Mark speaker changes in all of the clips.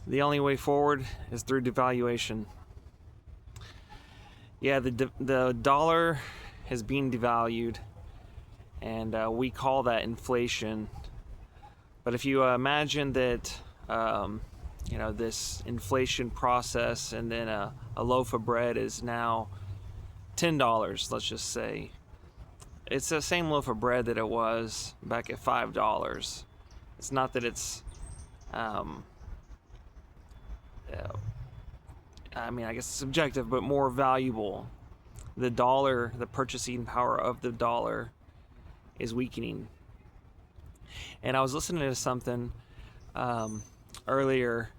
Speaker 1: The only way forward is through devaluation. Yeah, the dollar has been devalued, and we call that inflation. But if you imagine that, this inflation process, and then a loaf of bread is now $10, let's just say. It's the same loaf of bread that it was back at $5. It's not that it's, I guess it's subjective, but more valuable. The dollar, the purchasing power of the dollar is weakening. And I was listening to something earlier,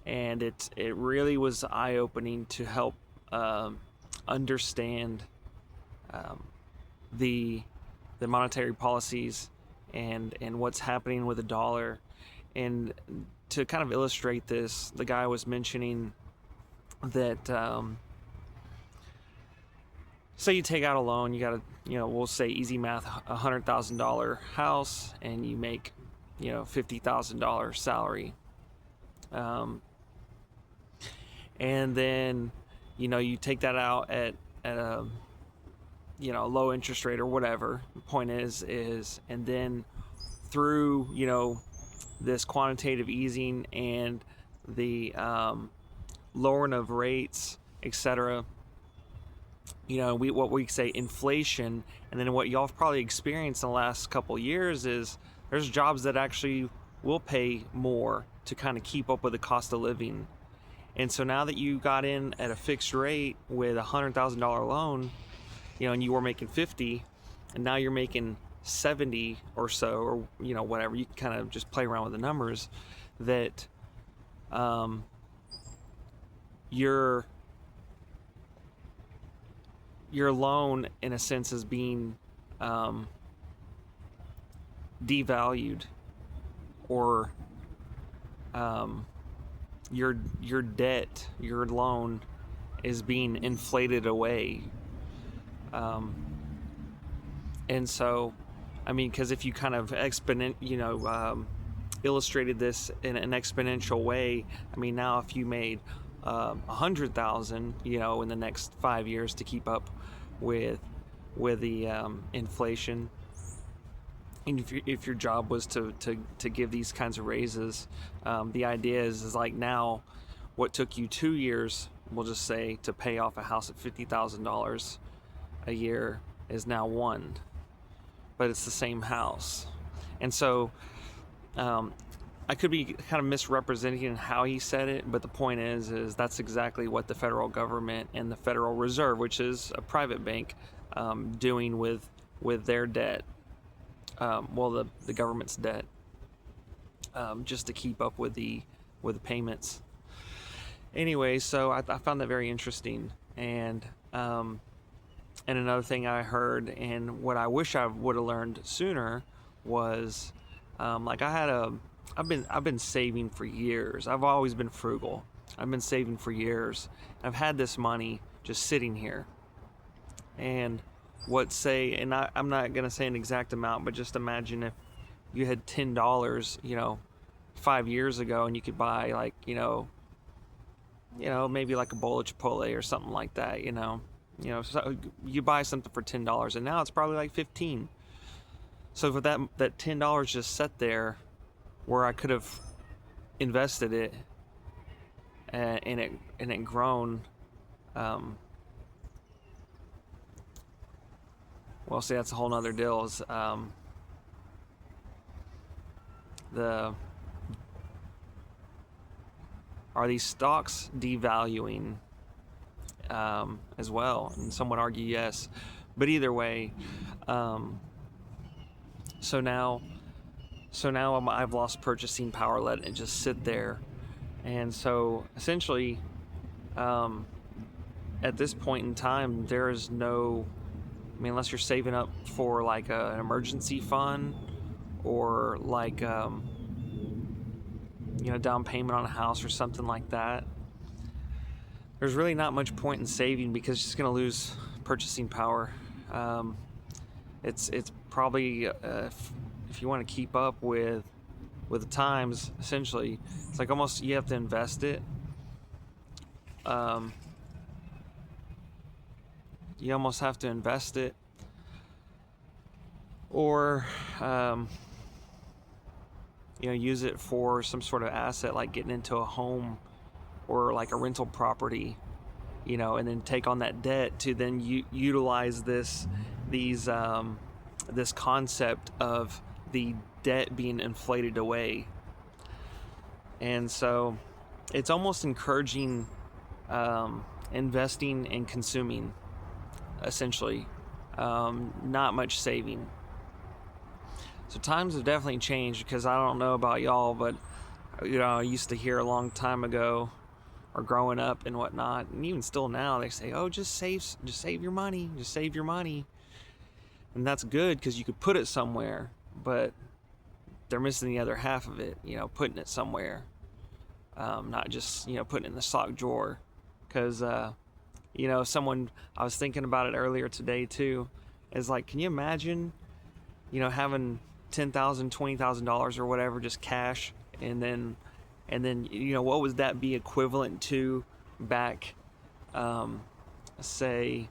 Speaker 1: and it really was eye-opening to help understand the monetary policies and what's happening with the dollar. And to kind of illustrate this, the guy was mentioning that say you take out a loan, you got a, we'll say easy math, $100,000 house, and you make, $50,000 salary. And then, you take that out at a, low interest rate or whatever. The point is, and then through, this quantitative easing and the lowering of rates, etc., what we say inflation, and then what y'all have probably experienced in the last couple of years is there's jobs that actually will pay more to kind of keep up with the cost of living. And so now that you got in at a fixed rate with a $100,000 loan, and you were making 50, and now you're making 70 or so, or whatever, you can kind of just play around with the numbers, that your loan in a sense is being devalued, or your debt, your loan is being inflated away. And so, because if you kind of illustrated this in an exponential way, now if you made 100,000, in the next 5 years to keep up with the inflation, and if your job was to give these kinds of raises, the idea is like now, what took you 2 years, we'll just say, to pay off a house at $50,000 a year is now 1, but it's the same house. And so I could be kind of misrepresenting how he said it, but the point is that's exactly what the federal government and the Federal Reserve, which is a private bank, doing with their debt, the government's debt, just to keep up with the payments. Anyway, so I found that very interesting. And another thing I heard, and what I wish I would have learned sooner, was I've been saving for years. I've always been frugal. I've been saving for years. I've had this money just sitting here. And I'm not going to say an exact amount, but just imagine if you had $10, 5 years ago, and you could buy maybe like a bowl of Chipotle or something like that, so you buy something for $10, and now it's probably like 15. So for that $10 just sat there, where I could have invested it, and it grown. Well, see, that's a whole nother deal. Is are these stocks devaluing as well? And some would argue yes, but either way, so now I've lost purchasing power, letting it just sit there. And so essentially, at this point in time, there is no, unless you're saving up for like an emergency fund, or like down payment on a house or something like that, there's really not much point in saving, because it's just going to lose purchasing power. It's probably if you want to keep up with with the times. Essentially, it's like almost you have to invest it. Um, you almost have to invest it, or use it for some sort of asset, like getting into a home or like a rental property, and then take on that debt to then utilize this concept of the debt being inflated away. And so it's almost encouraging investing and consuming, essentially, not much saving. So times have definitely changed, because I don't know about y'all, but I used to hear a long time ago, or growing up and whatnot, and even still now, they say, "Oh, just save your money, just save your money," and that's good because you could put it somewhere, but they're missing the other half of it. Putting it somewhere, not just putting it in the sock drawer, because someone, I was thinking about it earlier today too, is like, can you imagine having $10,000, $20,000 or whatever, just cash, and then what would that be equivalent to back, say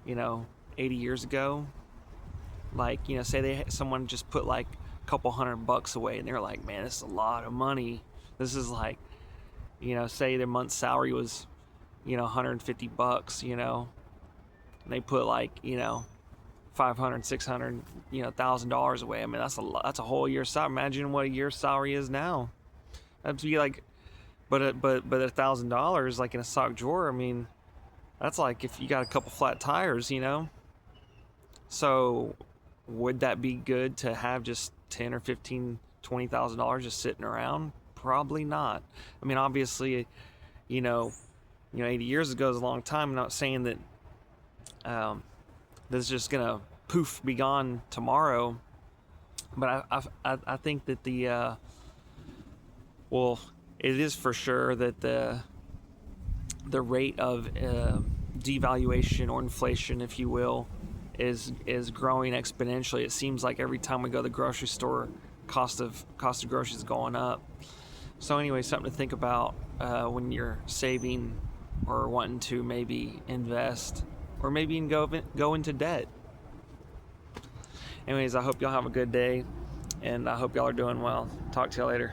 Speaker 1: 80 years ago? Like, say someone just put like a couple $100 away, and they're like, man, this is a lot of money. This is like, say their month's salary was $150, and they put like $500, $600, $1,000 away. I mean, that's a whole year's salary. Imagine what a year's salary is now. That'd be like, but $1,000 like in a sock drawer, I mean, that's like if you got a couple flat tires, So would that be good to have just $10 or $15, $20,000 just sitting around? Probably not. I mean, obviously, 80 years ago is a long time. I'm not saying that this is just gonna poof be gone tomorrow, but I think that it is for sure that the rate of devaluation, or inflation, if you will, is growing exponentially. It seems like every time we go to the grocery store, cost of groceries is going up. So anyway, something to think about when you're saving or wanting to maybe invest, or maybe even go into debt. Anyways, I hope y'all have a good day, and I hope y'all are doing well. Talk to y'all later.